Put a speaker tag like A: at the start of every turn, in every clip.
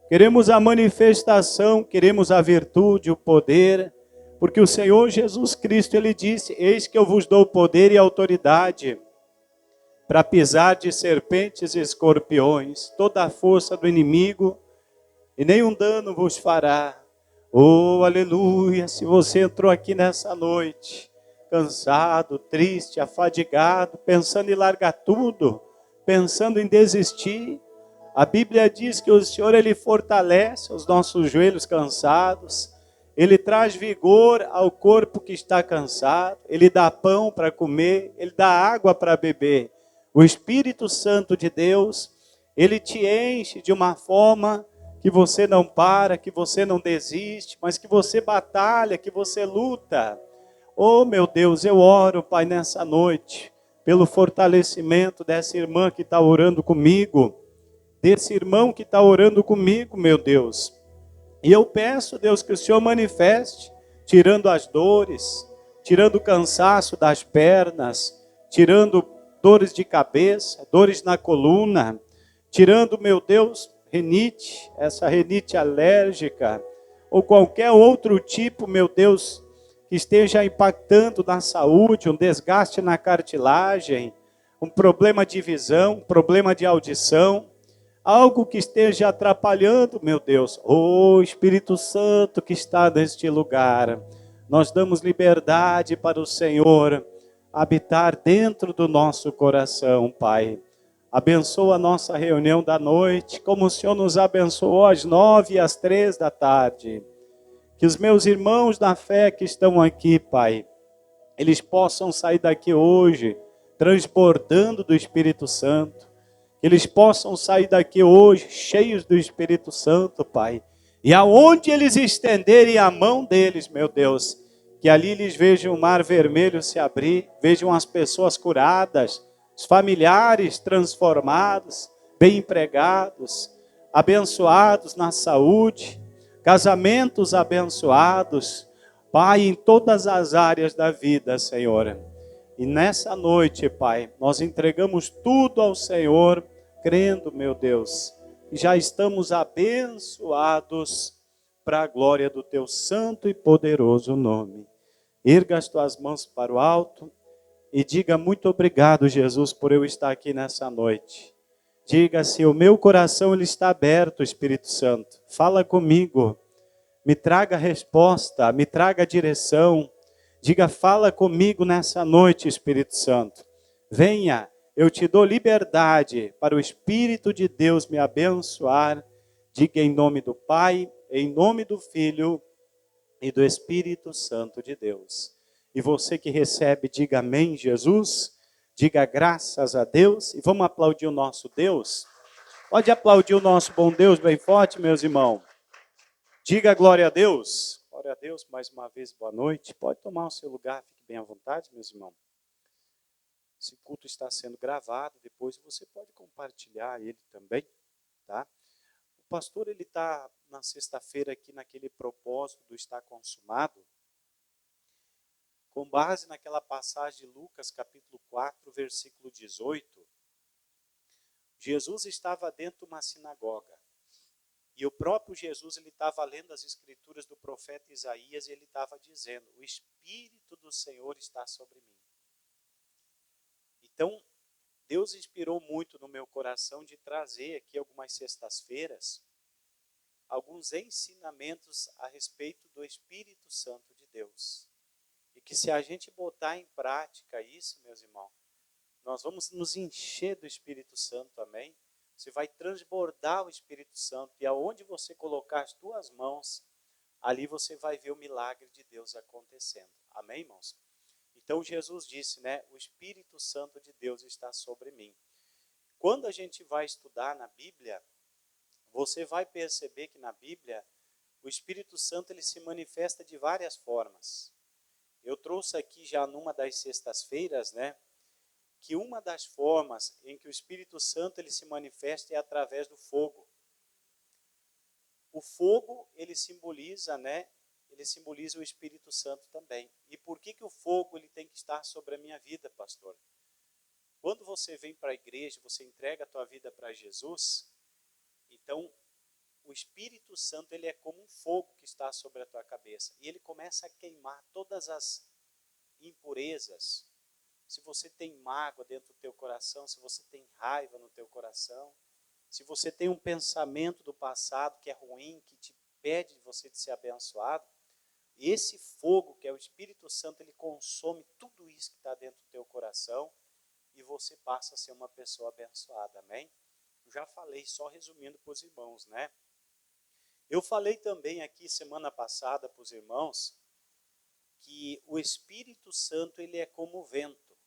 A: Queremos a manifestação, queremos a virtude, o poder, porque o Senhor Jesus Cristo, Ele disse: eis que eu vos dou poder e autoridade para pisar de serpentes e escorpiões, toda a força do inimigo, e nenhum dano vos fará. Oh, aleluia! Se você entrou aqui nessa noite, cansado, triste, afadigado, pensando em largar tudo, pensando em desistir, a Bíblia diz que o Senhor, Ele fortalece os nossos joelhos cansados, Ele traz vigor ao corpo que está cansado, Ele dá pão para comer, Ele dá água para beber. O Espírito Santo de Deus, Ele te enche de uma forma que você não para, que você não desiste, mas que você batalha, que você luta. Oh, meu Deus, eu oro, Pai, nessa noite, pelo fortalecimento dessa irmã que está orando comigo, desse irmão que está orando comigo, meu Deus. E eu peço, Deus, que o Senhor manifeste, tirando as dores, tirando o cansaço das pernas, tirando dores de cabeça, dores na coluna, tirando, meu Deus, rinite, essa rinite alérgica, ou qualquer outro tipo, meu Deus, que esteja impactando na saúde, um desgaste na cartilagem, um problema de visão, um problema de audição, algo que esteja atrapalhando, meu Deus. Oh, Espírito Santo que está neste lugar, nós damos liberdade para o Senhor habitar dentro do nosso coração, Pai. Abençoa a nossa reunião da noite, como o Senhor nos abençoou às 9 e às 3 da tarde. Que os meus irmãos da fé que estão aqui, Pai, eles possam sair daqui hoje transbordando do Espírito Santo. Que eles possam sair daqui hoje cheios do Espírito Santo, Pai. E aonde eles estenderem a mão deles, meu Deus, que ali eles vejam o mar vermelho se abrir, vejam as pessoas curadas, os familiares transformados, bem empregados, abençoados na saúde, casamentos abençoados, Pai, em todas as áreas da vida, Senhor. E nessa noite, Pai, nós entregamos tudo ao Senhor, crendo, meu Deus, que já estamos abençoados para a glória do Teu santo e poderoso nome. Erga as Tuas mãos para o alto e diga muito obrigado, Jesus, por eu estar aqui nessa noite. Diga se o meu coração ele está aberto, Espírito Santo. Fala comigo, me traga resposta, me traga direção. Diga, fala comigo nessa noite, Espírito Santo. Venha, eu te dou liberdade para o Espírito de Deus me abençoar. Diga em nome do Pai, em nome do Filho e do Espírito Santo de Deus. E você que recebe, diga amém, Jesus. Diga graças a Deus. E vamos aplaudir o nosso Deus. Pode aplaudir o nosso bom Deus bem forte, meus irmãos. Diga glória a Deus. Glória a Deus, mais uma vez, boa noite. Pode tomar o seu lugar, fique bem à vontade, meus irmãos. Esse culto está sendo gravado, depois você pode compartilhar ele também, tá? O pastor, ele está na sexta-feira aqui naquele propósito do estar consumado, com base naquela passagem de Lucas, capítulo 4, versículo 18. Jesus estava dentro de uma sinagoga. E o próprio Jesus, ele estava lendo as escrituras do profeta Isaías e ele estava dizendo, o Espírito do Senhor está sobre mim. Então, Deus inspirou muito no meu coração de trazer aqui algumas sextas-feiras, alguns ensinamentos a respeito do Espírito Santo de Deus. E que se a gente botar em prática isso, meus irmãos, nós vamos nos encher do Espírito Santo, amém? Você vai transbordar o Espírito Santo e aonde você colocar as tuas mãos, ali você vai ver o milagre de Deus acontecendo. Amém, irmãos? Então Jesus disse, né? O Espírito Santo de Deus está sobre mim. Quando a gente vai estudar na Bíblia, você vai perceber que na Bíblia, o Espírito Santo ele se manifesta de várias formas. Eu trouxe aqui já numa das sextas-feiras, né? Que uma das formas em que o Espírito Santo ele se manifesta é através do fogo. O fogo, ele simboliza, né? Ele simboliza o Espírito Santo também. E por que o fogo ele tem que estar sobre a minha vida, pastor? Quando você vem para a igreja, você entrega a tua vida para Jesus, Então, o Espírito Santo, ele é como um fogo que está sobre a tua cabeça. E ele começa a queimar todas as impurezas. Se você tem mágoa dentro do teu coração, se você tem raiva no teu coração, se você tem um pensamento do passado que é ruim, que te impede de você de ser abençoado, esse fogo, que é o Espírito Santo, ele consome tudo isso que está dentro do teu coração e você passa a ser uma pessoa abençoada, amém? Eu já falei, só resumindo para os irmãos, né? Eu falei também aqui semana passada para os irmãos que o Espírito Santo, ele é como o vento.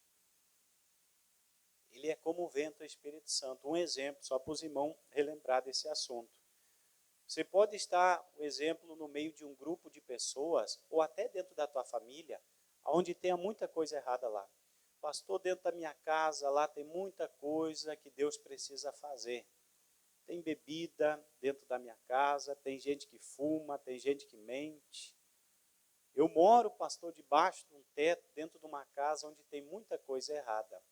A: Ele é como o vento, o Espírito Santo. Um exemplo, só para os irmãos relembrar desse assunto. Você pode estar, por exemplo, no meio de um grupo de pessoas, ou até dentro da tua família, onde tenha muita coisa errada lá. Pastor, dentro da minha casa, lá tem muita coisa que Deus precisa fazer. Tem bebida dentro da minha casa, tem gente que fuma, tem gente que mente. Eu moro, pastor, debaixo de um teto, dentro de uma casa onde tem muita coisa errada.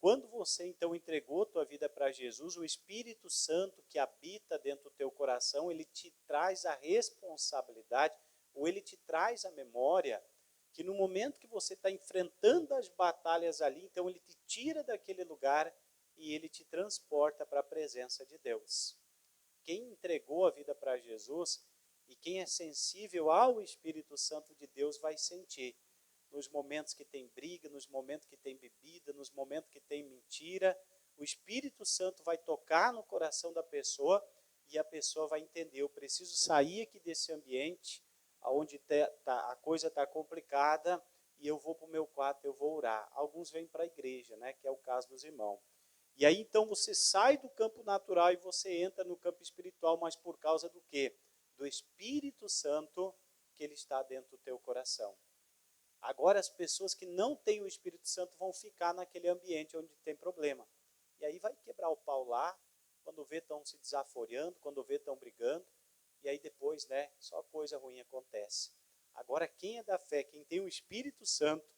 A: Quando você então entregou tua vida para Jesus, o Espírito Santo que habita dentro do teu coração, ele te traz a responsabilidade, ou ele te traz a memória, que no momento que você está enfrentando as batalhas ali, então ele te tira daquele lugar e ele te transporta para a presença de Deus. Quem entregou a vida para Jesus e quem é sensível ao Espírito Santo de Deus vai sentir. Nos momentos que tem briga, nos momentos que tem bebida, nos momentos que tem mentira, o Espírito Santo vai tocar no coração da pessoa e a pessoa vai entender, eu preciso sair aqui desse ambiente onde a coisa está complicada e eu vou para o meu quarto, eu vou orar. Alguns vêm para a igreja, né, que é o caso dos irmãos. E aí então você sai do campo natural e você entra no campo espiritual, mas por causa do quê? Do Espírito Santo que ele está dentro do teu coração. Agora as pessoas que não têm o Espírito Santo vão ficar naquele ambiente onde tem problema. E aí vai quebrar o pau lá, quando vê estão se desaforeando, quando vê estão brigando, e aí depois, né, só coisa ruim acontece. Agora quem é da fé, quem tem o Espírito Santo,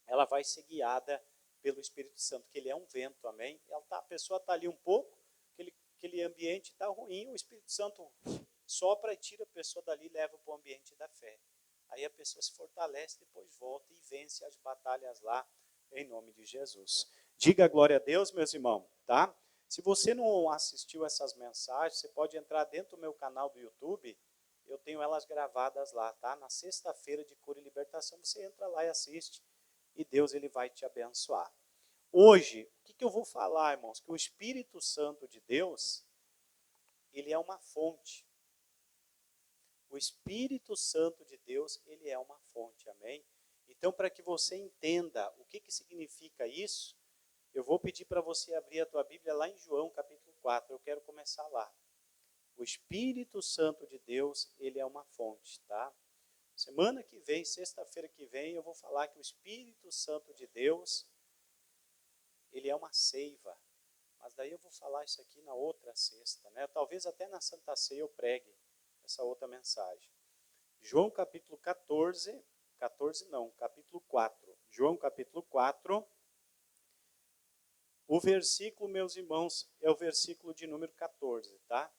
A: ela vai ser guiada pelo Espírito Santo, que ele é um vento, amém? A pessoa está ali um pouco, aquele ambiente está ruim, o Espírito Santo sopra e tira a pessoa dali e leva para o ambiente da fé. Aí a pessoa se fortalece, depois volta e vence as batalhas lá, em nome de Jesus. Diga glória a Deus, meus irmãos, tá? Se você não assistiu essas mensagens, você pode entrar dentro do meu canal do YouTube, eu tenho elas gravadas lá, tá? Na sexta-feira de cura e libertação, você entra lá e assiste, e Deus ele vai te abençoar. Hoje, o que eu vou falar, irmãos? Que o Espírito Santo de Deus, ele é uma fonte. O Espírito Santo de Deus, ele é uma fonte, amém? Então, para que você entenda o que significa isso, eu vou pedir para você abrir a tua Bíblia lá em João, capítulo 4. Eu quero começar lá. O Espírito Santo de Deus, ele é uma fonte, tá? Semana que vem, sexta-feira que vem, eu vou falar que o Espírito Santo de Deus, ele é uma seiva. Mas daí eu vou falar isso aqui na outra sexta, né? Talvez até na Santa Ceia eu pregue essa outra mensagem. João capítulo 14, capítulo 4. João capítulo 4, o versículo, meus irmãos, é o versículo de número 14, tá?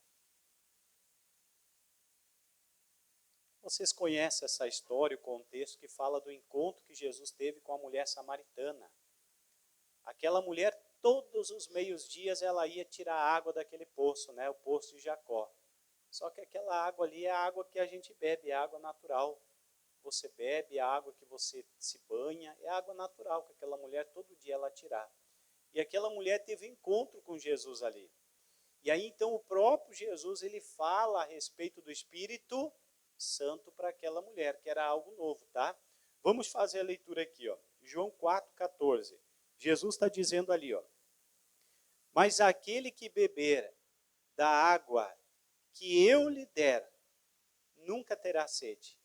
A: Vocês conhecem essa história, o contexto que fala do encontro que Jesus teve com a mulher samaritana. Aquela mulher, todos os meios-dias, ela ia tirar água daquele poço, né? O poço de Jacó. Só que aquela água ali é a água que a gente bebe, é água natural. Você bebe, a água que você se banha, é água natural que aquela mulher todo dia ela tirar. E aquela mulher teve encontro com Jesus ali. E aí então o próprio Jesus ele fala a respeito do Espírito Santo para aquela mulher, que era algo novo, tá? Vamos fazer a leitura aqui, ó. João 4,14. Jesus está dizendo ali, ó. Mas aquele que beber da água que eu lhe der, nunca terá sede.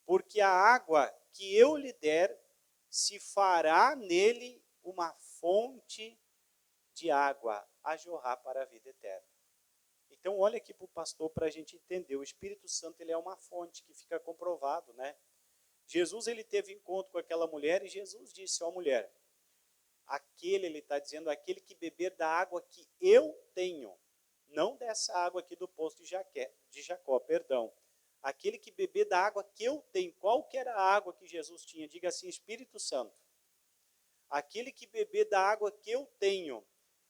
A: Porque a água que eu lhe der, se fará nele uma fonte de água a jorrar para a vida eterna. Então, olha aqui para o pastor para a gente entender. O Espírito Santo ele é uma fonte que fica comprovado, né? Jesus ele teve encontro com aquela mulher e Jesus disse, ó mulher, ele está dizendo, aquele que beber da água que eu tenho. Não dessa água aqui do poço de Jacó, perdão. Aquele que beber da água que eu tenho. Qual que era a água que Jesus tinha? Diga assim, Espírito Santo. Aquele que beber da água que eu tenho.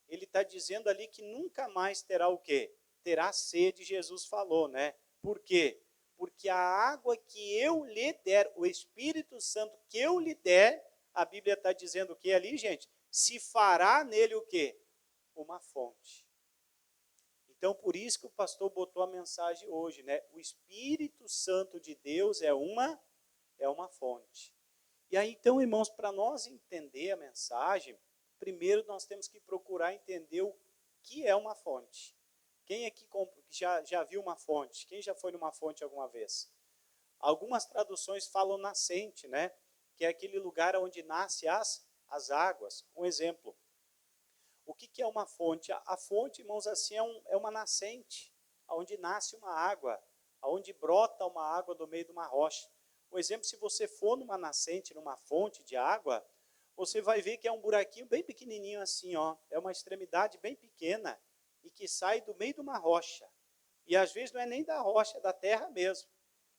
A: Ele está dizendo ali que nunca mais terá o quê? Terá sede, Jesus falou, né? Por quê? Porque a água que eu lhe der, o Espírito Santo que eu lhe der, a Bíblia está dizendo o que ali, gente? Se fará nele o quê? Uma fonte. Então, por isso que o pastor botou a mensagem hoje, né? O Espírito Santo de Deus é uma fonte. E aí, então, irmãos, para nós entender a mensagem, primeiro nós temos que procurar entender o que é uma fonte. Quem aqui já viu uma fonte? Quem já foi numa fonte alguma vez? Algumas traduções falam nascente, né? Que é aquele lugar onde nascem as águas. Um exemplo. O que é uma fonte? A fonte, irmãos, assim é uma nascente, onde nasce uma água, onde brota uma água do meio de uma rocha. Por exemplo, se você for numa nascente, numa fonte de água, você vai ver que é um buraquinho bem pequenininho assim, ó. É uma extremidade bem pequena e que sai do meio de uma rocha. E às vezes não é nem da rocha, é da terra mesmo.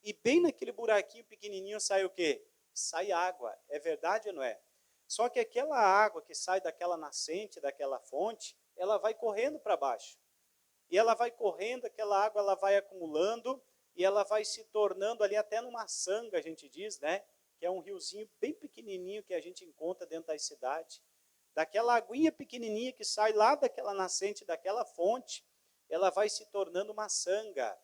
A: E bem naquele buraquinho pequenininho sai o quê? Sai água. É verdade ou não é? Só que aquela água que sai daquela nascente, daquela fonte, ela vai correndo para baixo. E ela vai correndo, aquela água ela vai acumulando e ela vai se tornando ali até numa sanga, a gente diz, né? Que é um riozinho bem pequenininho que a gente encontra dentro das cidades. Daquela aguinha pequenininha que sai lá daquela nascente, daquela fonte, ela vai se tornando uma sanga.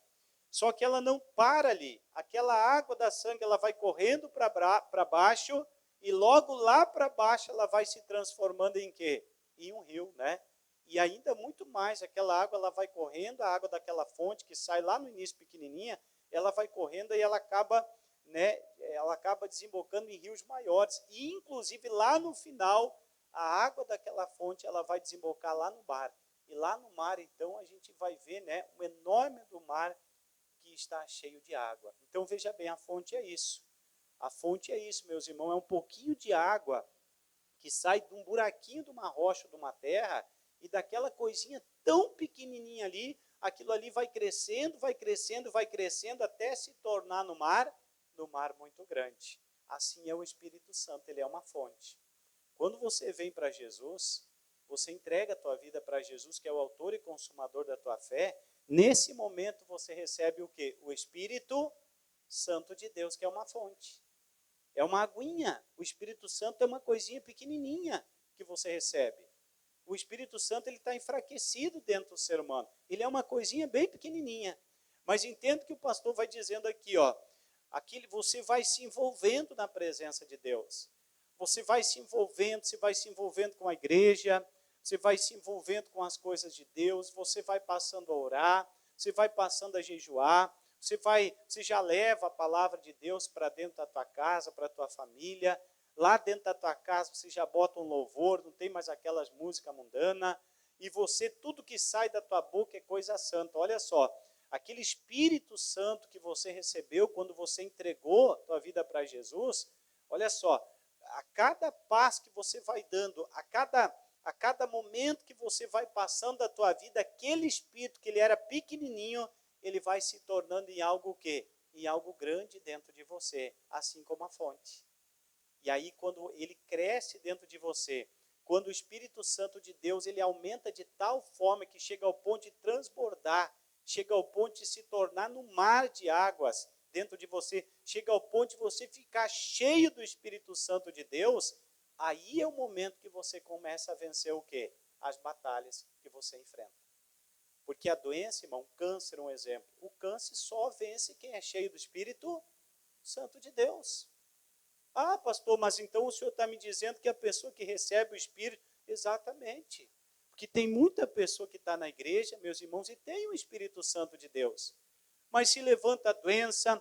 A: Só que ela não para ali. Aquela água da sanga ela vai correndo para baixo e logo lá para baixo ela vai se transformando em quê? Em um rio, né? E ainda muito mais, aquela água ela vai correndo, a água daquela fonte que sai lá no início pequenininha, ela vai correndo e ela acaba, né, ela acaba desembocando em rios maiores. E inclusive lá no final, a água daquela fonte ela vai desembocar lá no mar. E lá no mar, então, a gente vai ver, né, o enorme do mar que está cheio de água. Então veja bem, a fonte é isso. A fonte é isso, meus irmãos, é um pouquinho de água que sai de um buraquinho de uma rocha, de uma terra, e daquela coisinha tão pequenininha ali, aquilo ali vai crescendo, vai crescendo, vai crescendo, até se tornar no mar muito grande. Assim é o Espírito Santo, ele é uma fonte. Quando você vem para Jesus, você entrega a tua vida para Jesus, que é o autor e consumador da tua fé, nesse momento você recebe o quê? O Espírito Santo de Deus, que é uma fonte. É uma aguinha. O Espírito Santo é uma coisinha pequenininha que você recebe. O Espírito Santo ele está enfraquecido dentro do ser humano. Ele é uma coisinha bem pequenininha. Mas entendo que o pastor vai dizendo aqui, ó, aquilo você vai se envolvendo na presença de Deus. Você vai se envolvendo com a igreja, você vai se envolvendo com as coisas de Deus, você vai passando a orar, você vai passando a jejuar, você já leva a palavra de Deus para dentro da tua casa, para a tua família. Lá dentro da tua casa você já bota um louvor, não tem mais aquelas músicas mundanas. E você, tudo que sai da tua boca é coisa santa. Olha só, aquele Espírito Santo que você recebeu quando você entregou a tua vida para Jesus, olha só, a cada passo que você vai dando, a cada momento que você vai passando da tua vida, aquele Espírito que ele era pequenininho, ele vai se tornando em algo o quê? Em algo grande dentro de você, assim como a fonte. E aí, quando ele cresce dentro de você, quando o Espírito Santo de Deus, ele aumenta de tal forma que chega ao ponto de transbordar, chega ao ponto de se tornar no mar de águas dentro de você, chega ao ponto de você ficar cheio do Espírito Santo de Deus, aí é o momento que você começa a vencer o quê? As batalhas que você enfrenta. Porque a doença, irmão, o câncer é um exemplo. O câncer só vence quem é cheio do Espírito Santo de Deus. Ah, pastor, mas então o senhor está me dizendo que a pessoa que recebe o Espírito... Exatamente. Porque tem muita pessoa que está na igreja, meus irmãos, e tem o Espírito Santo de Deus. Mas se levanta a doença,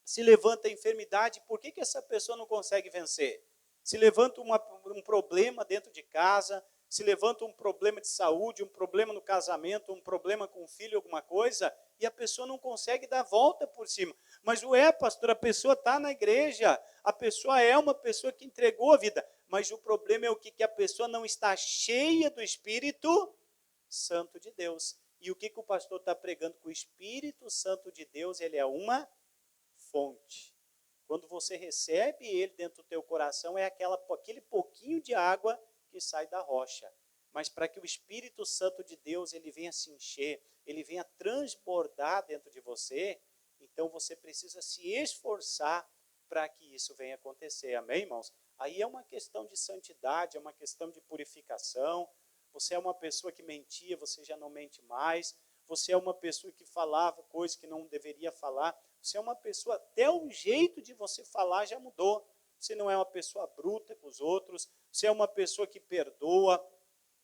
A: se levanta a enfermidade, por que essa pessoa não consegue vencer? Se levanta um problema dentro de casa, se levanta um problema de saúde, um problema no casamento, um problema com o filho, alguma coisa, e a pessoa não consegue dar volta por cima. Mas pastor, a pessoa está na igreja, a pessoa é uma pessoa que entregou a vida, mas o problema é o quê? Que a pessoa não está cheia do Espírito Santo de Deus. E o que o pastor está pregando? Que o Espírito Santo de Deus, ele é uma fonte. Quando você recebe ele dentro do teu coração, é aquele pouquinho de água que sai da rocha. Mas para que o Espírito Santo de Deus ele venha se encher, ele venha transbordar dentro de você, então você precisa se esforçar para que isso venha acontecer. Amém, irmãos? Aí é uma questão de santidade, é uma questão de purificação. Você é uma pessoa que mentia, você já não mente mais. Você é uma pessoa que falava coisas que não deveria falar. Você é uma pessoa, até o jeito de você falar já mudou. Você não é uma pessoa bruta com os outros. Você é uma pessoa que perdoa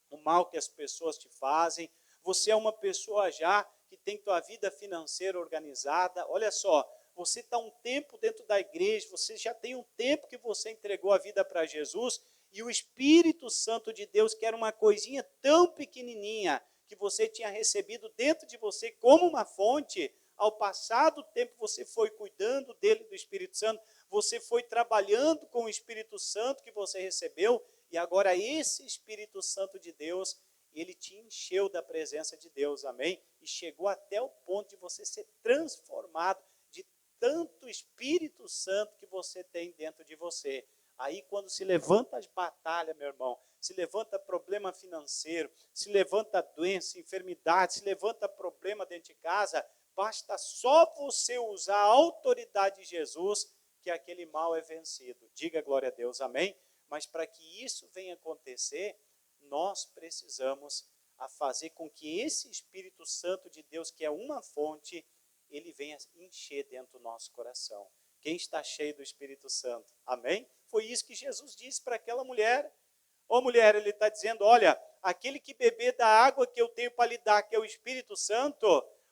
A: o mal que as pessoas te fazem. Você é uma pessoa já que tem tua vida financeira organizada. Olha só, você está um tempo dentro da igreja, você já tem um tempo que você entregou a vida para Jesus, e o Espírito Santo de Deus, que era uma coisinha tão pequenininha, que você tinha recebido dentro de você como uma fonte, ao passar do tempo você foi cuidando dele, do Espírito Santo, você foi trabalhando com o Espírito Santo que você recebeu, e agora esse Espírito Santo de Deus, ele te encheu da presença de Deus, amém? E chegou até o ponto de você ser transformado de tanto Espírito Santo que você tem dentro de você. Aí quando se levanta as batalhas, meu irmão, se levanta problema financeiro, se levanta doença, enfermidade, se levanta problema dentro de casa, basta só você usar a autoridade de Jesus que aquele mal é vencido. Diga glória a Deus, amém? Mas para que isso venha acontecer, nós precisamos fazer com que esse Espírito Santo de Deus, que é uma fonte, ele venha encher dentro do nosso coração. Quem está cheio do Espírito Santo? Amém? Foi isso que Jesus disse para aquela mulher. Ô mulher, ele está dizendo, olha, aquele que beber da água que eu tenho para lhe dar, que é o Espírito Santo,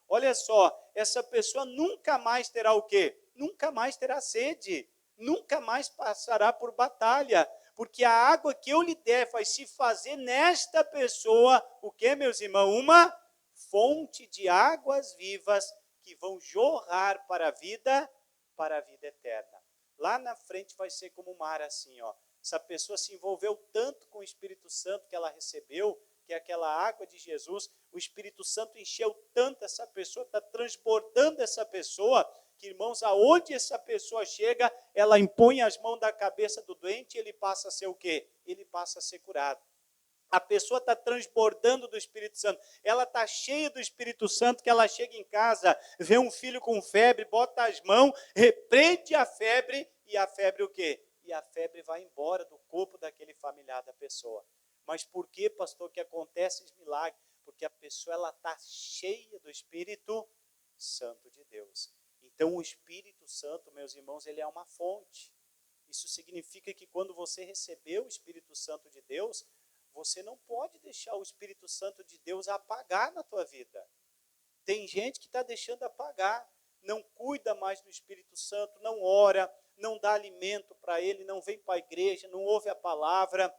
A: olha só, essa pessoa nunca mais terá o quê? Nunca mais terá sede, nunca mais passará por batalha, porque a água que eu lhe der vai se fazer nesta pessoa, o que, meus irmãos? Uma fonte de águas vivas que vão jorrar para a vida eterna. Lá na frente vai ser como o mar assim, ó. Essa pessoa se envolveu tanto com o Espírito Santo que ela recebeu, que é aquela água de Jesus, o Espírito Santo encheu tanto essa pessoa, está transbordando essa pessoa, que, irmãos, aonde essa pessoa chega, ela impõe as mãos da cabeça do doente e ele passa a ser o quê? Ele passa a ser curado. A pessoa está transbordando do Espírito Santo, ela está cheia do Espírito Santo, que ela chega em casa, vê um filho com febre, bota as mãos, repreende a febre, e a febre o quê? E a febre vai embora do corpo daquele familiar da pessoa. Mas por que, pastor, que acontece esse milagre? Porque a pessoa está cheia do Espírito Santo de Deus. Então o Espírito Santo, meus irmãos, ele é uma fonte. Isso significa que quando você recebeu o Espírito Santo de Deus, você não pode deixar o Espírito Santo de Deus apagar na tua vida. Tem gente que está deixando apagar, não cuida mais do Espírito Santo, não ora, não dá alimento para ele, não vem para a igreja, não ouve a palavra,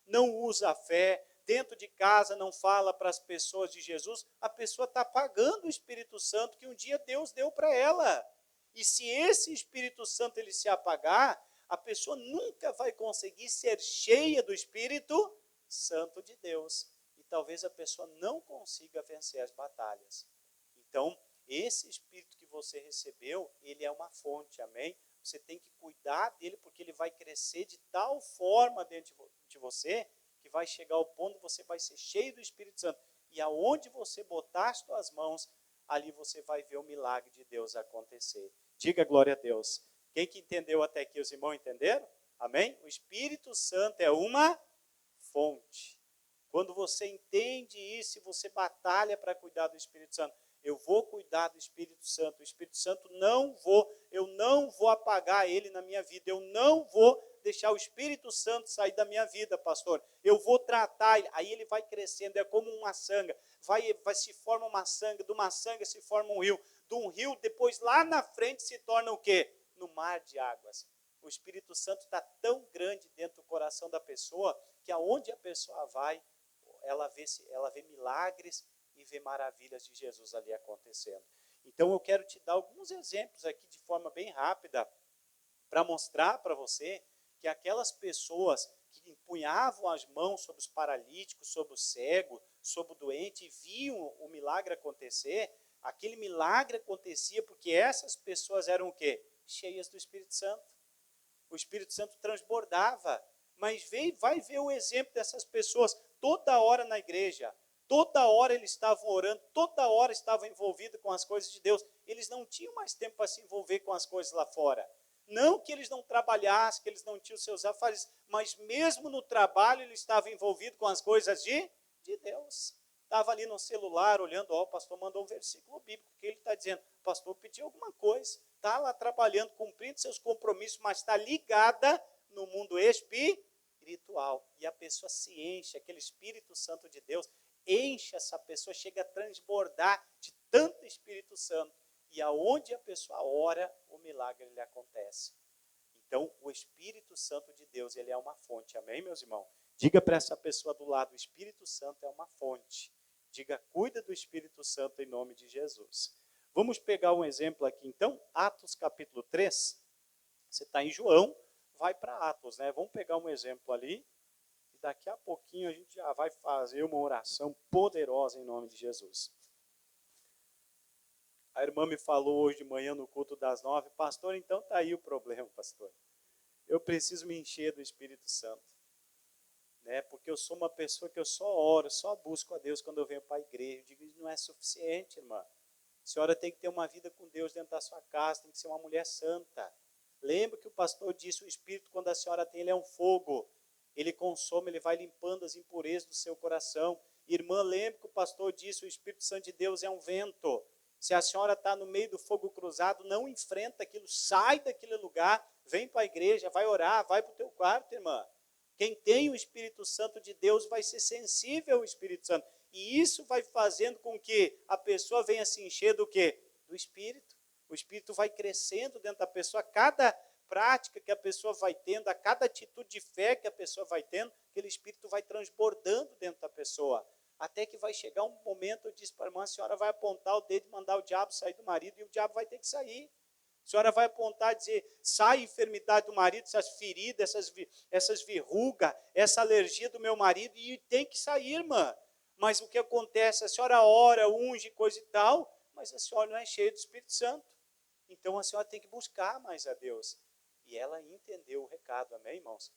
A: não usa a fé, dentro de casa não fala para as pessoas de Jesus, a pessoa está apagando o Espírito Santo que um dia Deus deu para ela. E se esse Espírito Santo ele se apagar, a pessoa nunca vai conseguir ser cheia do Espírito Santo de Deus. E talvez a pessoa não consiga vencer as batalhas. Então, esse Espírito que você recebeu, ele é uma fonte, amém? Você tem que cuidar dele, porque ele vai crescer de tal forma dentro de você, que vai chegar ao ponto que você vai ser cheio do Espírito Santo. E aonde você botar as suas mãos, ali você vai ver o milagre de Deus acontecer. Diga glória a Deus. Quem que entendeu até aqui? Os irmãos entenderam? Amém? O Espírito Santo é uma fonte. Quando você entende isso e você batalha para cuidar do Espírito Santo, eu vou cuidar do Espírito Santo. O Espírito Santo eu não vou apagar ele na minha vida. Eu não vou deixar o Espírito Santo sair da minha vida, pastor. Eu vou tratar ele. Aí ele vai crescendo, é como uma sanga. Vai se forma uma sanga, de uma sanga se forma um rio. De um rio, depois lá na frente se torna o quê? No mar de águas. O Espírito Santo está tão grande dentro do coração da pessoa, que aonde a pessoa vai, ela vê milagres e vê maravilhas de Jesus ali acontecendo. Então eu quero te dar alguns exemplos aqui de forma bem rápida, para mostrar para você que aquelas pessoas que empunhavam as mãos sobre os paralíticos, sobre os cegos, sobre o doente e viam o milagre acontecer, aquele milagre acontecia porque essas pessoas eram o quê? Cheias do Espírito Santo. O Espírito Santo transbordava. Mas vai ver o exemplo dessas pessoas toda hora na igreja. Toda hora eles estavam orando, toda hora estavam envolvidos com as coisas de Deus. Eles não tinham mais tempo para se envolver com as coisas lá fora. Não que eles não trabalhassem, que eles não tinham seus afares, mas mesmo no trabalho eles estavam envolvidos com as coisas de Deus. Estava ali no celular olhando, o pastor mandou um versículo bíblico, que ele está dizendo, o pastor pediu alguma coisa, está lá trabalhando, cumprindo seus compromissos, mas está ligada no mundo espiritual. E a pessoa se enche, aquele Espírito Santo de Deus, enche essa pessoa, chega a transbordar de tanto Espírito Santo. E aonde a pessoa ora, o milagre lhe acontece. Então, o Espírito Santo de Deus, ele é uma fonte. Amém, meus irmãos? Diga para essa pessoa do lado, o Espírito Santo é uma fonte. Diga, cuida do Espírito Santo em nome de Jesus. Vamos pegar um exemplo aqui, então, Atos capítulo 3. Você está em João, vai para Atos, né? Vamos pegar um exemplo ali. E daqui a pouquinho a gente já vai fazer uma oração poderosa em nome de Jesus. A irmã me falou hoje de manhã no culto das 9, pastor, então está aí o problema, pastor. Eu preciso me encher do Espírito Santo. Né? Porque eu sou uma pessoa que eu só oro, só busco a Deus quando eu venho para a igreja. Eu digo, não é suficiente, irmã. A senhora tem que ter uma vida com Deus dentro da sua casa, tem que ser uma mulher santa. Lembra que o pastor disse, o Espírito, quando a senhora tem, ele é um fogo. Ele consome, ele vai limpando as impurezas do seu coração. Irmã, lembra que o pastor disse, o Espírito Santo de Deus é um vento. Se a senhora está no meio do fogo cruzado, não enfrenta aquilo, sai daquele lugar, vem para a igreja, vai orar, vai para o teu quarto, irmã. Quem tem o Espírito Santo de Deus vai ser sensível ao Espírito Santo. E isso vai fazendo com que a pessoa venha se encher do quê? Do Espírito. O Espírito vai crescendo dentro da pessoa. A cada prática que a pessoa vai tendo, a cada atitude de fé que a pessoa vai tendo, aquele Espírito vai transbordando dentro da pessoa. Até que vai chegar um momento, eu disse para a irmã, a senhora vai apontar o dedo e mandar o diabo sair do marido, e o diabo vai ter que sair. A senhora vai apontar e dizer, sai a enfermidade do marido, essas feridas, essas verrugas, essa alergia do meu marido, e tem que sair, irmã. Mas o que acontece? A senhora ora, unge, coisa e tal, mas a senhora não é cheia do Espírito Santo. Então a senhora tem que buscar mais a Deus. E ela entendeu o recado, amém, irmãos?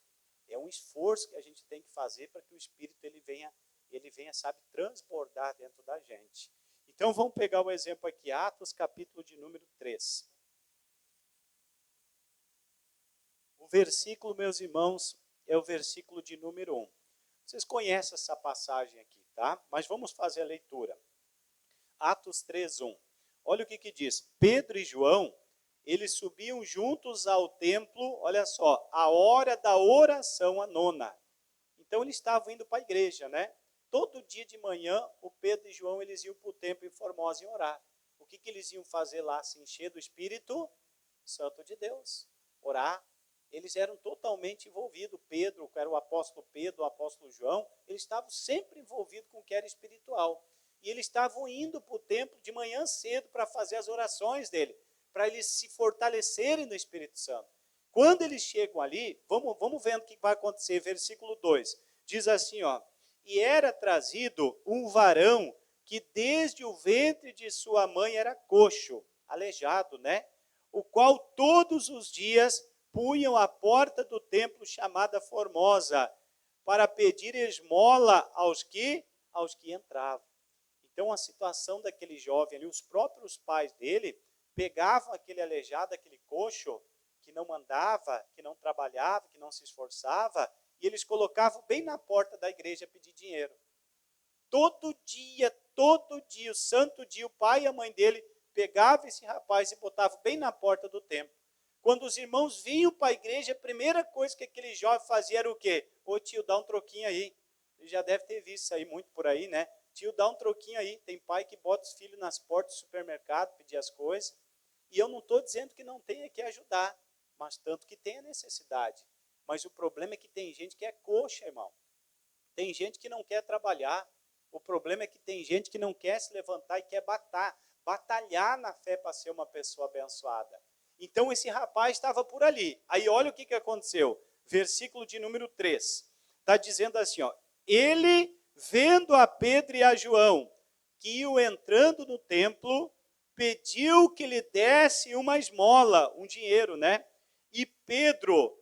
A: É um esforço que a gente tem que fazer para que o Espírito ele venha, sabe, transbordar dentro da gente. Então vamos pegar o exemplo aqui, Atos capítulo de número 3. O versículo, meus irmãos, é o versículo de número 1. Vocês conhecem essa passagem aqui, tá? Mas vamos fazer a leitura. Atos 3:1. Olha o que diz. Pedro e João, eles subiam juntos ao templo, olha só, a hora da oração, a 9ª. Então eles estavam indo para a igreja, né? Todo dia de manhã, o Pedro e João, eles iam para o templo em Formosa e orar. O que eles iam fazer lá? Se encher do Espírito Santo de Deus. Orar. Eles eram totalmente envolvidos. Pedro, que era o apóstolo Pedro, o apóstolo João, eles estavam sempre envolvidos com o que era espiritual. E eles estavam indo para o templo de manhã cedo para fazer as orações dele, para eles se fortalecerem no Espírito Santo. Quando eles chegam ali, vamos vendo o que vai acontecer. Versículo 2, diz assim, ó, e era trazido um varão que desde o ventre de sua mãe era coxo, aleijado, né? O qual todos os dias punham à porta do templo chamada Formosa, para pedir esmola aos que entravam. Então a situação daquele jovem ali, os próprios pais dele pegavam aquele aleijado, aquele coxo, que não andava, que não trabalhava, que não se esforçava, e eles colocavam bem na porta da igreja a pedir dinheiro. Todo dia, o santo dia, o pai e a mãe dele pegavam esse rapaz e botavam bem na porta do templo. Quando os irmãos vinham para a igreja, a primeira coisa que aquele jovem fazia era o quê? Ô tio, dá um troquinho aí. Ele já deve ter visto isso aí muito por aí, né? Tio, dá um troquinho aí. Tem pai que bota os filhos nas portas do supermercado, pedir as coisas. E eu não estou dizendo que não tenha que ajudar, mas tanto que tem a necessidade. Mas o problema é que tem gente que é coxa, irmão. Tem gente que não quer trabalhar. O problema é que tem gente que não quer se levantar e quer batalhar na fé para ser uma pessoa abençoada. Então esse rapaz estava por ali. Aí olha o que aconteceu. Versículo de número 3. Está dizendo assim, ó, ele vendo a Pedro e a João, que iam entrando no templo, pediu que lhe desse uma esmola, um dinheiro, né? E Pedro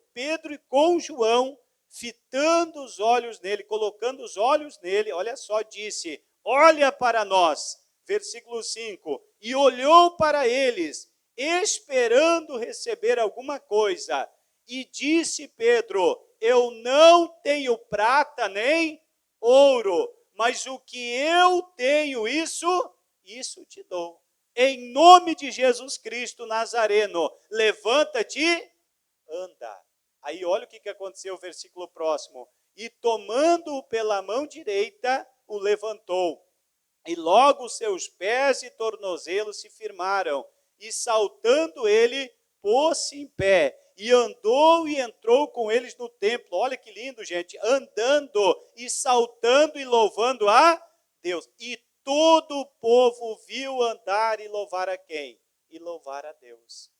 A: com João, fitando os olhos nele, colocando os olhos nele, olha só, disse: olha para nós. Versículo 5, e olhou para eles, esperando receber alguma coisa. E disse Pedro: eu não tenho prata nem ouro, mas o que eu tenho, isso te dou. Em nome de Jesus Cristo Nazareno, levanta-te, anda. Aí olha o que aconteceu, o versículo próximo. E tomando-o pela mão direita, o levantou. E logo seus pés e tornozelos se firmaram. E saltando ele, pôs-se em pé. E andou e entrou com eles no templo. Olha que lindo, gente. Andando e saltando e louvando a Deus. E todo o povo viu andar e louvar a quem? E louvar a Deus.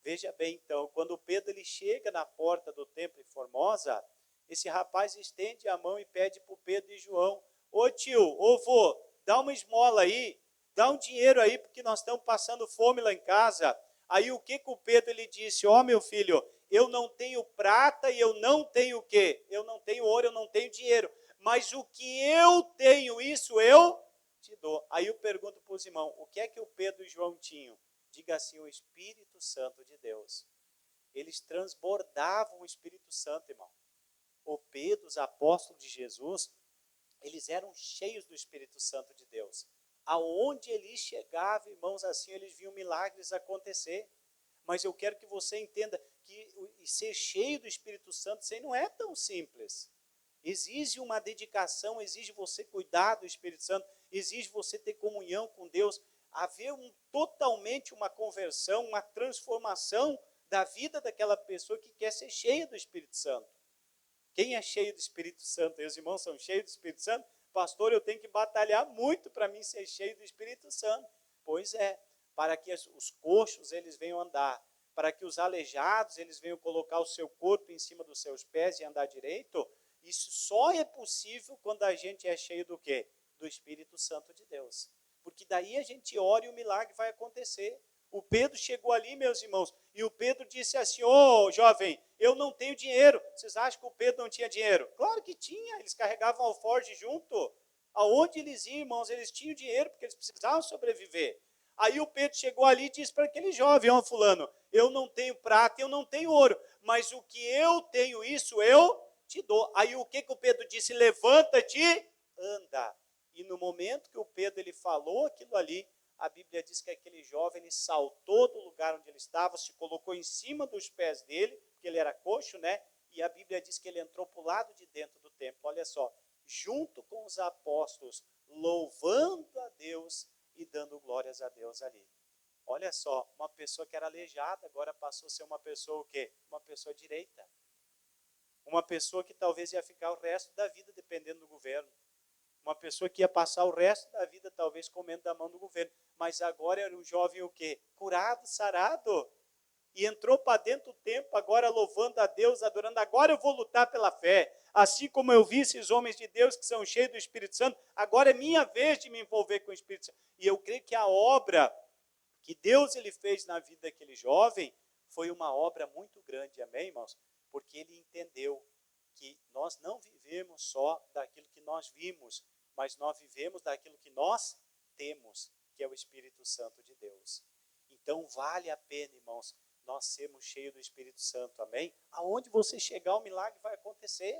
A: Veja bem, então, quando Pedro ele chega na porta do templo em Formosa, esse rapaz estende a mão e pede para o Pedro e João: ô tio, ô vô, dá uma esmola aí, dá um dinheiro aí, porque nós estamos passando fome lá em casa. Aí o que o Pedro ele disse? Ó, meu filho, eu não tenho prata e eu não tenho o quê? Eu não tenho ouro, eu não tenho dinheiro, mas o que eu tenho, isso eu te dou. Aí eu pergunto para os irmãos, o que é que o Pedro e João tinham? Diga assim, o Espírito Santo de Deus. Eles transbordavam o Espírito Santo, irmão. O Pedro, os apóstolos de Jesus, eles eram cheios do Espírito Santo de Deus. Aonde eles chegavam, irmãos, assim, eles viam milagres acontecer. Mas eu quero que você entenda que ser cheio do Espírito Santo, isso aí não é tão simples. Exige uma dedicação, exige você cuidar do Espírito Santo, exige você ter comunhão com Deus, haver totalmente uma conversão, uma transformação da vida daquela pessoa que quer ser cheia do Espírito Santo. Quem é cheio do Espírito Santo? Os irmãos são cheios do Espírito Santo? Pastor, eu tenho que batalhar muito para mim ser cheio do Espírito Santo. Pois é, para que os coxos eles venham andar, para que os aleijados eles venham colocar o seu corpo em cima dos seus pés e andar direito, isso só é possível quando a gente é cheio do quê? Do Espírito Santo de Deus. Porque daí a gente ora e o milagre vai acontecer. O Pedro chegou ali, meus irmãos, e o Pedro disse assim: ô jovem, eu não tenho dinheiro. Vocês acham que o Pedro não tinha dinheiro? Claro que tinha, eles carregavam alforje junto. Aonde eles iam, irmãos, eles tinham dinheiro, porque eles precisavam sobreviver. Aí o Pedro chegou ali e disse para aquele jovem: ó fulano, eu não tenho prata, eu não tenho ouro, mas o que eu tenho, isso eu te dou. Aí o que o Pedro disse? Levanta-te, anda. E no momento que o Pedro ele falou aquilo ali, a Bíblia diz que aquele jovem ele saltou do lugar onde ele estava, se colocou em cima dos pés dele, porque ele era coxo, né? E a Bíblia diz que ele entrou para o lado de dentro do templo, olha só, junto com os apóstolos, louvando a Deus e dando glórias a Deus ali. Olha só, uma pessoa que era aleijada, agora passou a ser uma pessoa o quê? Uma pessoa direita. Uma pessoa que talvez ia ficar o resto da vida dependendo do governo. Uma pessoa que ia passar o resto da vida talvez comendo da mão do governo. Mas agora era um jovem o quê? Curado, sarado. E entrou para dentro do templo, agora louvando a Deus, adorando. Agora eu vou lutar pela fé. Assim como eu vi esses homens de Deus que são cheios do Espírito Santo, agora é minha vez de me envolver com o Espírito Santo. E eu creio que a obra que Deus ele fez na vida daquele jovem foi uma obra muito grande, amém, irmãos? Porque ele entendeu que nós não vivemos só daquilo que nós vimos, mas nós vivemos daquilo que nós temos, que é o Espírito Santo de Deus. Então vale a pena, irmãos, nós sermos cheios do Espírito Santo, amém? Aonde você chegar, o milagre vai acontecer.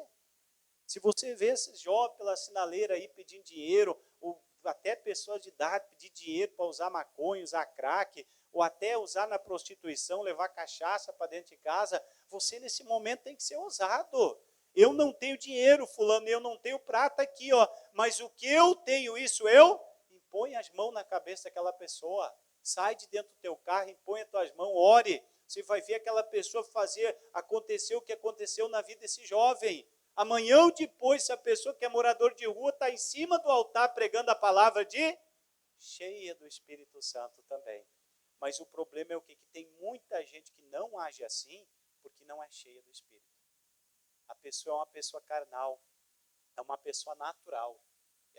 A: Se você vê esses jovens pela sinaleira aí pedindo dinheiro, ou até pessoas de idade pedir dinheiro para usar maconha, usar crack, ou até usar na prostituição, levar cachaça para dentro de casa, você nesse momento tem que ser ousado. Eu não tenho dinheiro, fulano, eu não tenho prata aqui, ó, mas o que eu tenho, isso eu impõe as mãos na cabeça daquela pessoa. Sai de dentro do teu carro, impõe as tuas mãos, ore. Você vai ver aquela pessoa fazer acontecer o que aconteceu na vida desse jovem. Amanhã ou depois, se a pessoa que é morador de rua está em cima do altar pregando a palavra de cheia do Espírito Santo também. Mas o problema é o quê? Que tem muita gente que não age assim porque não é cheia do Espírito. A pessoa é uma pessoa carnal, é uma pessoa natural.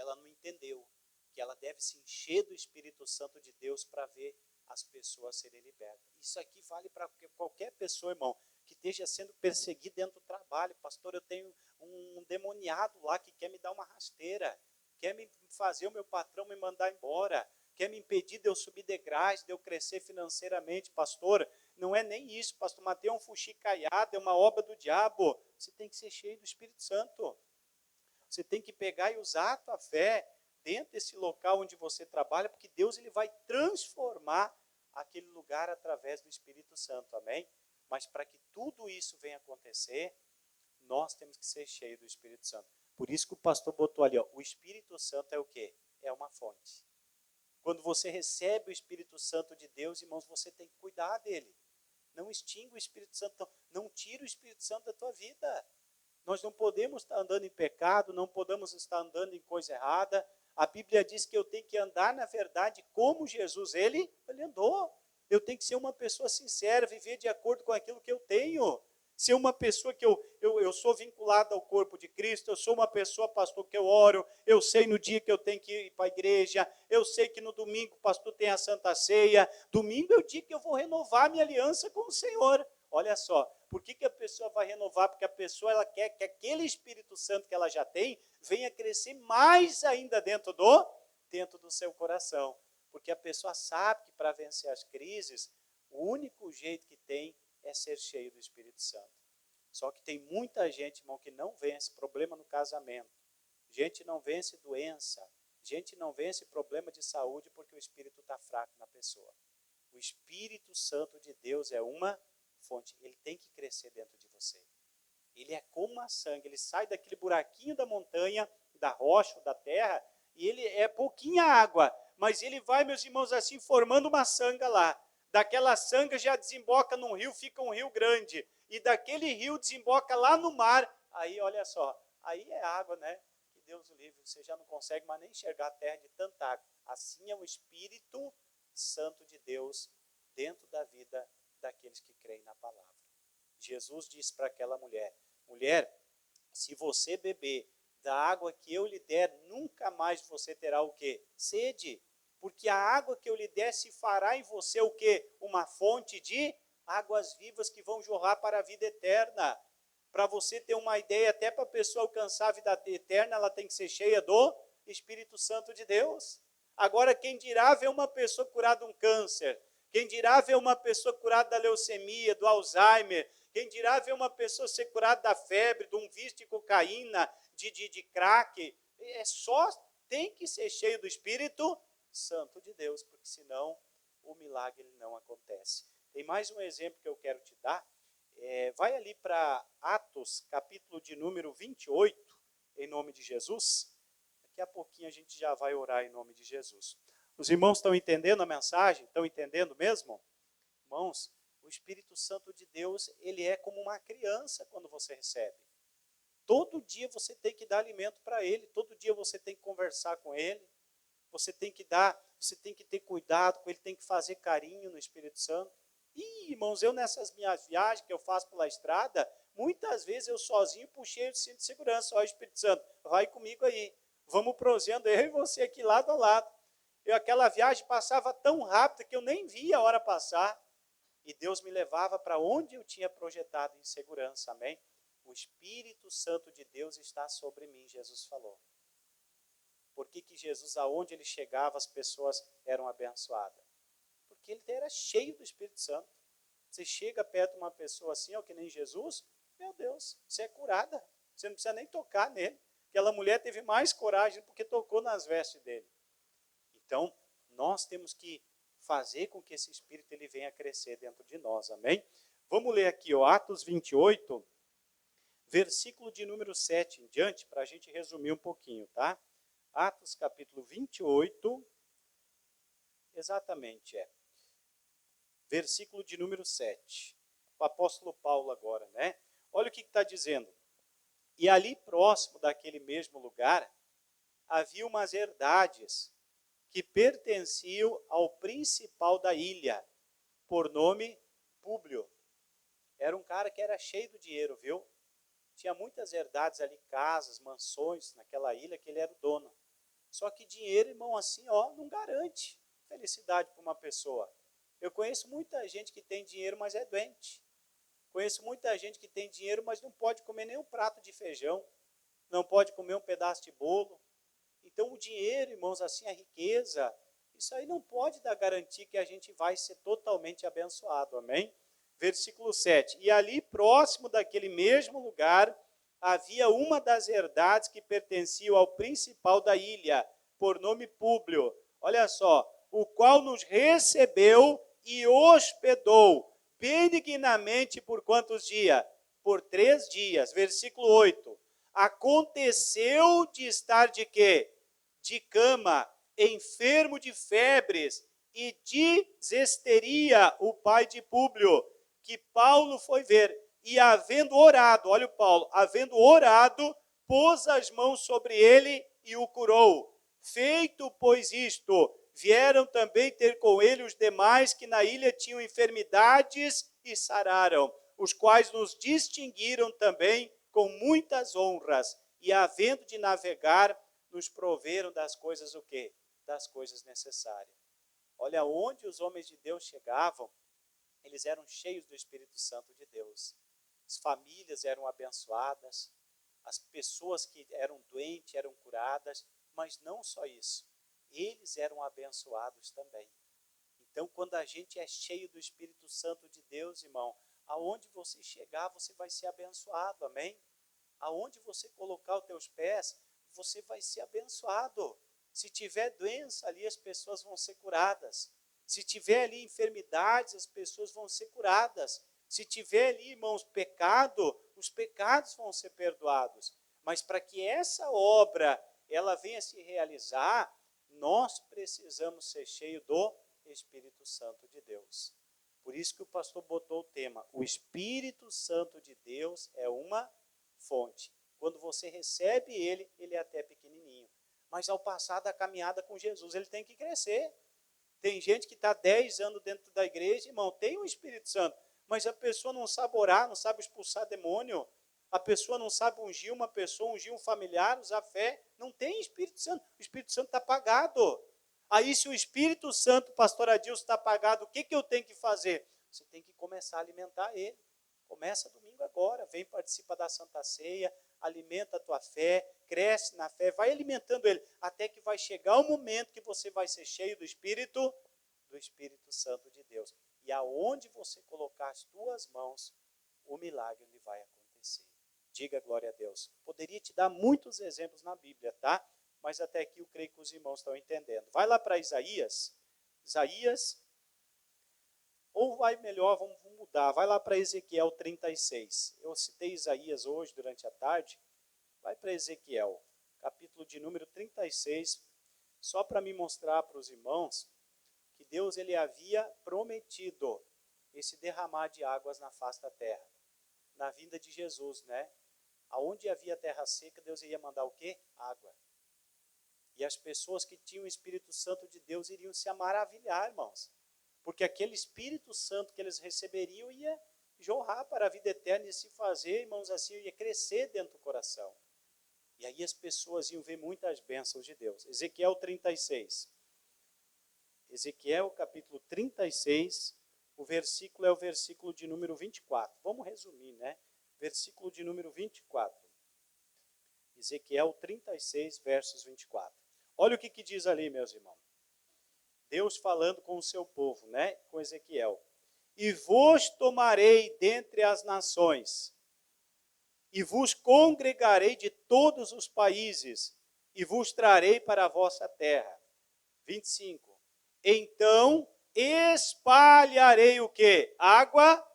B: ela não entendeu que ela deve se encher do Espírito Santo de Deus para ver as pessoas serem libertas. Isso aqui vale para qualquer pessoa, irmão, que esteja sendo perseguido dentro do trabalho. Pastor, eu tenho um demoniado lá que quer me dar uma rasteira, quer me fazer o meu patrão me mandar embora, quer me impedir de eu subir degraus, de eu crescer financeiramente. Pastor, não é nem isso, pastor, mas tem um fuxicaiado, é uma obra do diabo. Você tem que ser cheio do Espírito Santo. Você tem que pegar e usar a tua fé dentro desse local onde você trabalha, porque Deus ele vai transformar aquele lugar através do Espírito Santo, amém? Mas para que tudo isso venha acontecer, nós temos que ser cheios do Espírito Santo. Por isso que o pastor botou ali, ó, o Espírito Santo é o quê? É uma fonte. Quando você recebe o Espírito Santo de Deus, irmãos, você tem que cuidar dele. Não extinga o Espírito Santo, não tire o Espírito Santo da tua vida. Nós não podemos estar andando em pecado, não podemos estar andando em coisa errada. A Bíblia diz que eu tenho que andar na verdade como Jesus, ele andou. Eu tenho que ser uma pessoa sincera, viver de acordo com aquilo que eu tenho. Ser uma pessoa que eu sou vinculado ao corpo de Cristo, eu sou uma pessoa, pastor, que eu oro, eu sei no dia que eu tenho que ir para a igreja, eu sei que no domingo o pastor tem a Santa Ceia, domingo é o dia que eu vou renovar minha aliança com o Senhor. Olha só, por que a pessoa vai renovar? Porque a pessoa ela quer que aquele Espírito Santo que ela já tem venha crescer mais ainda dentro do seu coração. Porque a pessoa sabe que para vencer as crises, o único jeito que tem é ser cheio do Espírito Santo. Só que tem muita gente, irmão, que não vence problema no casamento. Gente não vence doença. Gente não vence problema de saúde porque o Espírito está fraco na pessoa. O Espírito Santo de Deus é uma fonte. Ele tem que crescer dentro de você. Ele é como uma sangue. Ele sai daquele buraquinho da montanha, da rocha, da terra, e ele é pouquinha água, mas ele vai, meus irmãos, assim, formando uma sanga lá. Daquela sanga já desemboca num rio, fica um rio grande. E daquele rio desemboca lá no mar. Aí, olha só, aí é água, né? Que Deus o livre, você já não consegue mais nem enxergar a terra de tanta água. Assim é o Espírito Santo de Deus dentro da vida daqueles que creem na palavra. Jesus disse para aquela mulher, mulher, se você beber da água que eu lhe der, nunca mais você terá o quê? Sede. Porque a água que eu lhe der se fará em você o quê? Uma fonte de águas vivas que vão jorrar para a vida eterna. Para você ter uma ideia, até para a pessoa alcançar a vida eterna, ela tem que ser cheia do Espírito Santo de Deus. Agora, quem dirá ver uma pessoa curada de um câncer? Quem dirá ver uma pessoa curada da leucemia, do Alzheimer? Quem dirá ver uma pessoa ser curada da febre, de um vício de cocaína, de crack? É só, tem que ser cheio do Espírito Santo de Deus, porque senão o milagre ele não acontece. Tem mais um exemplo que eu quero te dar. Vai ali para Atos, capítulo de número 28, em nome de Jesus. Daqui a pouquinho a gente já vai orar em nome de Jesus. Os irmãos estão entendendo a mensagem? Estão entendendo mesmo? Irmãos, o Espírito Santo de Deus, ele é como uma criança quando você recebe. Todo dia você tem que dar alimento para ele, todo dia você tem que conversar com ele, você tem que ter cuidado com ele, tem que fazer carinho no Espírito Santo. E, irmãos, eu nessas minhas viagens que eu faço pela estrada, muitas vezes eu sozinho puxei o cinto de segurança. Ó, Espírito Santo, vai comigo aí. Vamos prosseando, eu e você aqui lado a lado. Aquela viagem passava tão rápido que eu nem via a hora passar. E Deus me levava para onde eu tinha projetado em segurança, amém? O Espírito Santo de Deus está sobre mim, Jesus falou. Por que Jesus, aonde ele chegava, as pessoas eram abençoadas? Porque ele era cheio do Espírito Santo. Você chega perto de uma pessoa assim, ó, que nem Jesus, meu Deus, você é curada. Você não precisa nem tocar nele. Aquela mulher teve mais coragem porque tocou nas vestes dele. Então, nós temos que fazer com que esse Espírito ele venha crescer dentro de nós, amém? Vamos ler aqui, ó, Atos 28, versículo de número 7 em diante, para a gente resumir um pouquinho, tá? Atos capítulo 28, exatamente, versículo de número 7. O apóstolo Paulo agora, né? Olha o que está dizendo. E ali próximo daquele mesmo lugar, havia umas herdades que pertenciam ao principal da ilha, por nome Públio. Era um cara que era cheio do dinheiro, viu? Tinha muitas herdades ali, casas, mansões naquela ilha que ele era o dono. Só que dinheiro, irmão, assim, ó, não garante felicidade para uma pessoa. Eu conheço muita gente que tem dinheiro, mas é doente. Conheço muita gente que tem dinheiro, mas não pode comer nem um prato de feijão, não pode comer um pedaço de bolo. Então, o dinheiro, irmãos, assim, a riqueza, isso aí não pode dar garantia que a gente vai ser totalmente abençoado, amém? Versículo 7. E ali, próximo daquele mesmo lugar, havia uma das herdades que pertenciam ao principal da ilha, por nome Públio. Olha só, o qual nos recebeu e hospedou benignamente por quantos dias? Por 3 dias. Versículo 8. Aconteceu de estar de quê? De cama, enfermo de febres e de histeria, o pai de Públio, que Paulo foi ver. E havendo orado, olha o Paulo, havendo orado, pôs as mãos sobre ele e o curou. Feito, pois, isto, vieram também ter com ele os demais que na ilha tinham enfermidades e sararam, os quais nos distinguiram também com muitas honras, e havendo de navegar, nos proveram das coisas o quê? Das coisas necessárias. Olha, onde os homens de Deus chegavam, eles eram cheios do Espírito Santo de Deus. As famílias eram abençoadas, as pessoas que eram doentes eram curadas, mas não só isso, eles eram abençoados também. Então, quando a gente é cheio do Espírito Santo de Deus, irmão, aonde você chegar, você vai ser abençoado, amém? Aonde você colocar os teus pés, você vai ser abençoado. Se tiver doença ali, as pessoas vão ser curadas. Se tiver ali enfermidades, as pessoas vão ser curadas. Se tiver ali, irmãos, pecado, os pecados vão ser perdoados. Mas para que essa obra ela venha se realizar, nós precisamos ser cheios do Espírito Santo de Deus. Por isso que o pastor botou o tema, o Espírito Santo de Deus é uma fonte. Quando você recebe ele, ele é até pequenininho. Mas ao passar da caminhada com Jesus, ele tem que crescer. Tem gente que está 10 anos dentro da igreja, irmão, tem o Espírito Santo, mas a pessoa não sabe orar, não sabe expulsar demônio, a pessoa não sabe ungir uma pessoa, ungir um familiar, usar fé, não tem Espírito Santo, o Espírito Santo está apagado. Aí se o Espírito Santo, pastor Adilson, está apagado, o que eu tenho que fazer? Você tem que começar a alimentar ele. Começa domingo agora, vem participa da Santa Ceia, alimenta a tua fé, cresce na fé, vai alimentando ele, até que vai chegar o momento que você vai ser cheio do Espírito Santo de Deus. E aonde você colocar as tuas mãos, o milagre lhe vai acontecer. Diga glória a Deus. Poderia te dar muitos exemplos na Bíblia, tá? Mas até aqui eu creio que os irmãos estão entendendo. Vai lá para Isaías, ou vai melhor, vamos mudar, vai lá para Ezequiel 36. Eu citei Isaías hoje, durante a tarde, vai para Ezequiel, capítulo de número 36, só para me mostrar para os irmãos que Deus ele havia prometido esse derramar de águas na face da terra, na vinda de Jesus, né? Aonde havia terra seca, Deus ia mandar o quê? Água. E as pessoas que tinham o Espírito Santo de Deus iriam se maravilhar, irmãos. Porque aquele Espírito Santo que eles receberiam ia jorrar para a vida eterna e se fazer, irmãos, assim, ia crescer dentro do coração. E aí as pessoas iam ver muitas bênçãos de Deus. Ezequiel 36. Ezequiel capítulo 36, o versículo é o versículo de número 24. Vamos resumir, né? Versículo de número 24. Ezequiel 36, versos 24. Olha o que diz ali, meus irmãos. Deus falando com o seu povo, né? Com Ezequiel. E vos tomarei dentre as nações, e vos congregarei de todos os países, e vos trarei para a vossa terra. 25. Então espalharei o quê? Água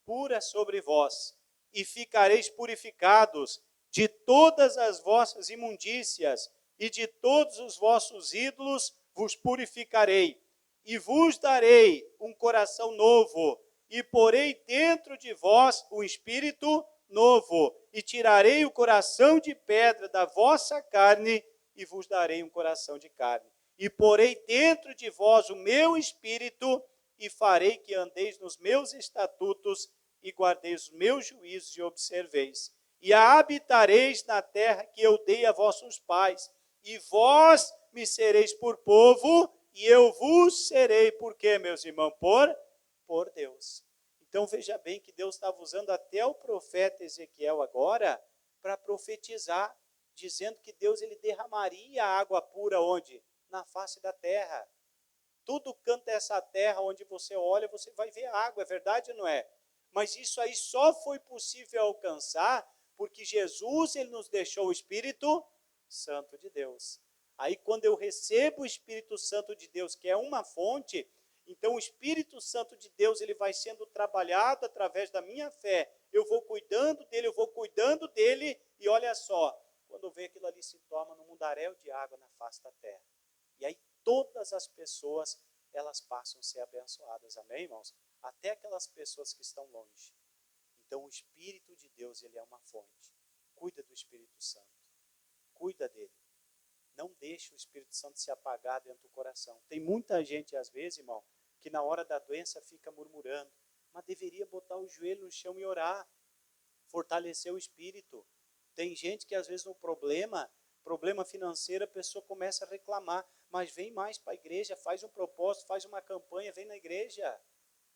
B: pura sobre vós, e ficareis purificados de todas as vossas imundícias, e de todos os vossos ídolos vos purificarei, e vos darei um coração novo, e porei dentro de vós um espírito novo, e tirarei o coração de pedra da vossa carne, e vos darei um coração de carne. E porei dentro de vós o meu espírito, e farei que andeis nos meus estatutos, e guardeis os meus juízos e observeis. E habitareis na terra que eu dei a vossos pais,
A: E vós me sereis por povo, e eu vos serei por quê, meus irmãos? Por Deus. Então veja bem que Deus estava usando até o profeta Ezequiel agora para profetizar, dizendo que Deus ele derramaria água pura onde? Na face da terra. Tudo canto dessa terra, onde você olha, você vai ver água, é verdade ou não é? Mas isso aí só foi possível alcançar porque Jesus ele nos deixou o Espírito Santo de Deus. Aí quando eu recebo o Espírito Santo de Deus, que é uma fonte, então o Espírito Santo de Deus ele vai sendo trabalhado através da minha fé. Eu vou cuidando dele, e olha só, quando eu ver aquilo ali se torna num mundaréu de água na face da terra. E aí todas as pessoas, elas passam a ser abençoadas. Amém, irmãos? Até aquelas pessoas que estão longe. Então, o Espírito de Deus, ele é uma fonte. Cuida do Espírito Santo. Cuida dele. Não deixe o Espírito Santo se apagar dentro do coração. Tem muita gente, às vezes, irmão, que na hora da doença fica murmurando, mas deveria botar o joelho no chão e orar. Fortalecer o Espírito. Tem gente que, às vezes, no problema financeiro, a pessoa começa a reclamar, mas vem mais para a igreja, faz um propósito, faz uma campanha, vem na igreja.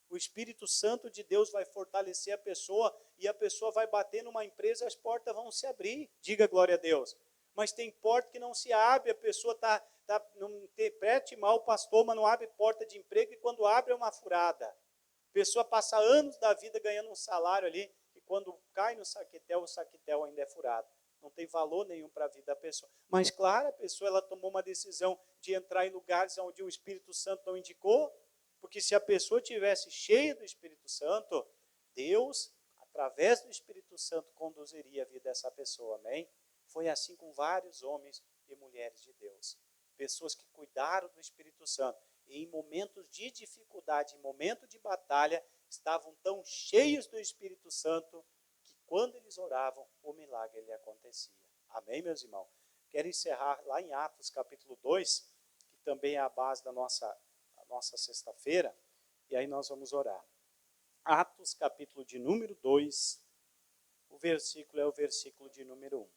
A: O Espírito Santo de Deus vai fortalecer a pessoa e a pessoa vai bater numa empresa e as portas vão se abrir. Diga glória a Deus. Mas tem porta que não se abre, a pessoa não interprete mal o pastor, mas não abre porta de emprego e quando abre é uma furada. A pessoa passa anos da vida ganhando um salário ali e quando cai no saquetel, o saquetel ainda é furado. Não tem valor nenhum para a vida da pessoa. Mas claro, a pessoa ela tomou uma decisão de entrar em lugares onde o Espírito Santo não indicou, porque se a pessoa tivesse cheia do Espírito Santo, Deus, através do Espírito Santo, conduziria a vida dessa pessoa, amém? Foi assim com vários homens e mulheres de Deus. Pessoas que cuidaram do Espírito Santo e em momentos de dificuldade, em momento de batalha, estavam tão cheios do Espírito Santo que quando eles oravam, o milagre ele acontecia. Amém, meus irmãos? Quero encerrar lá em Atos capítulo 2, que também é a base da nossa sexta-feira, e aí nós vamos orar. Atos, capítulo de número 2, o versículo é o versículo de número 1.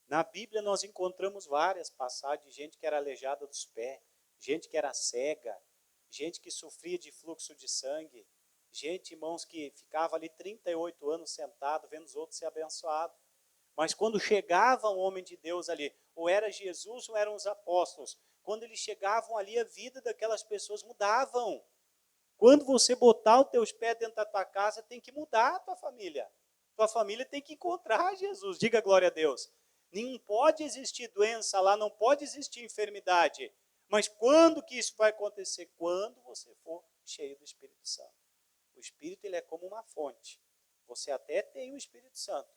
A: Na Bíblia nós encontramos várias passagens de gente que era aleijada dos pés, gente que era cega, gente que sofria de fluxo de sangue, gente, irmãos, que ficava ali 38 anos sentado, vendo os outros ser abençoados. Mas quando chegava um homem de Deus ali, ou era Jesus ou eram os apóstolos, quando eles chegavam ali, a vida daquelas pessoas mudavam. Quando você botar os teus pés dentro da tua casa, tem que mudar a tua família. Tua família tem que encontrar Jesus. Diga glória a Deus. Não pode existir doença lá, não pode existir enfermidade. Mas quando que isso vai acontecer? Quando você for cheio do Espírito Santo. O Espírito ele é como uma fonte. Você até tem o Espírito Santo,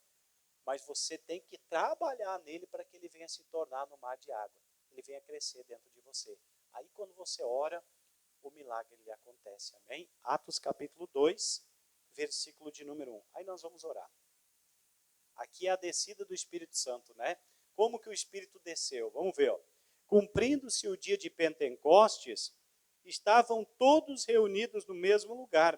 A: mas você tem que trabalhar nele para que ele venha se tornar no mar de água. Ele venha crescer dentro de você. Aí quando você ora, o milagre ele acontece. Amém? Atos capítulo 2, versículo de número 1. Aí nós vamos orar. Aqui é a descida do Espírito Santo, né? Como que o Espírito desceu? Vamos ver, ó. Cumprindo-se o dia de Pentecostes, estavam todos reunidos no mesmo lugar.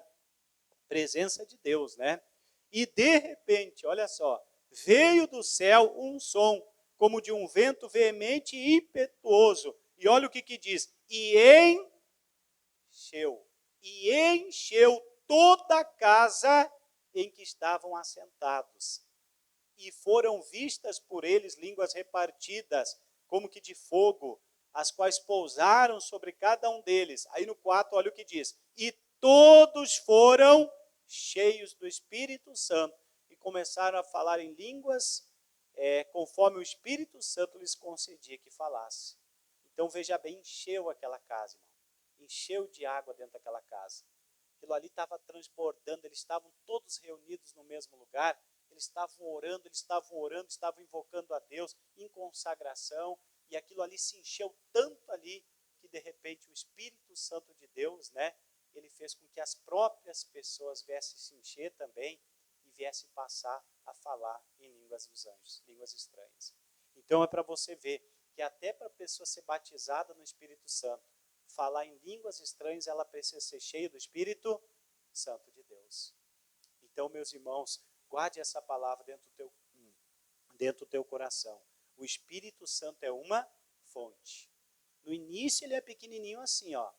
A: Presença de Deus, né? E de repente, olha só, veio do céu um som, como de um vento veemente e impetuoso. E olha o que diz. E encheu toda a casa em que estavam assentados. E foram vistas por eles línguas repartidas, como que de fogo, as quais pousaram sobre cada um deles. Aí no 4, olha o que diz. E todos foram cheios do Espírito Santo e começaram a falar em línguas conforme o Espírito Santo lhes concedia que falasse. Então veja bem, encheu aquela casa, irmão. Encheu de água dentro daquela casa. Aquilo ali estava transbordando, eles estavam todos reunidos no mesmo lugar, eles estavam orando, estavam invocando a Deus em consagração, e aquilo ali se encheu tanto ali, que de repente o Espírito Santo de Deus, né, ele fez com que as próprias pessoas viessem se encher também, e viessem passar a falar em línguas dos anjos, línguas estranhas. Então é para você ver, que até para a pessoa ser batizada no Espírito Santo, falar em línguas estranhas, ela precisa ser cheia do Espírito Santo de Deus. Então, meus irmãos, guarde essa palavra dentro do
B: dentro do teu coração. O Espírito Santo é uma fonte. No início ele é pequenininho assim, ó.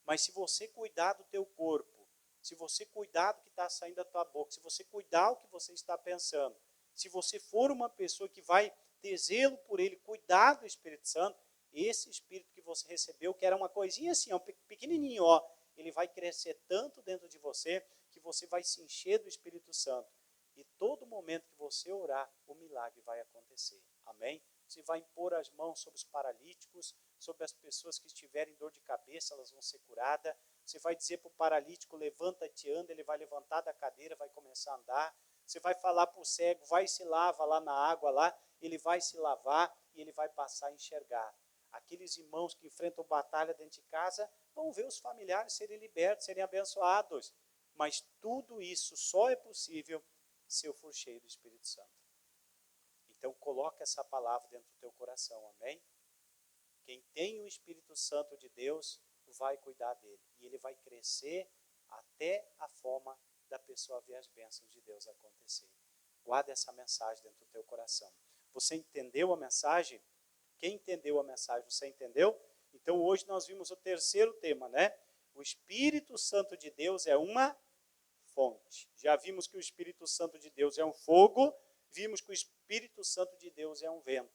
B: Mas se você cuidar do teu corpo, se você cuidar do que está saindo da tua boca, se você cuidar do que você está pensando, se você for uma pessoa que vai ter zelo por ele, cuidar do Espírito Santo, esse Espírito que você recebeu, que era uma coisinha assim, ó, pequenininho, ó, ele vai crescer tanto dentro de você, que você vai se encher do Espírito Santo. E todo momento que você orar, o milagre vai acontecer. Amém? Você vai impor as mãos sobre os paralíticos, sobre as pessoas que estiverem dor de cabeça, elas vão ser curadas. Você vai dizer para o paralítico, levanta-te, anda, ele vai levantar da cadeira, vai começar a andar. Você vai falar para o cego, vai e se lava lá na água, lá, ele vai se lavar e ele vai passar a enxergar. Aqueles irmãos que enfrentam batalha dentro de casa vão ver os familiares serem libertos, serem abençoados. Mas tudo isso só é possível se eu for cheio do Espírito Santo. Então coloca essa palavra dentro do teu coração, amém? Quem tem o Espírito Santo de Deus vai cuidar dele. E ele vai crescer até a forma da pessoa ver as bênçãos de Deus acontecer. Guarda essa mensagem dentro do teu coração. Você entendeu a mensagem? Quem entendeu a mensagem? Você entendeu? Então hoje nós vimos o terceiro tema, né? O Espírito Santo de Deus é uma fonte. Já vimos que o Espírito Santo de Deus é um fogo, vimos que o Espírito Santo de Deus é um vento.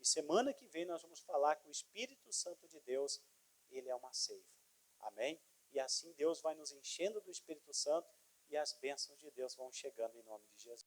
B: E semana que vem nós vamos falar que o Espírito Santo de Deus, ele é uma seiva. Amém? E assim Deus vai nos enchendo do Espírito Santo e as bênçãos de Deus vão chegando em nome de Jesus.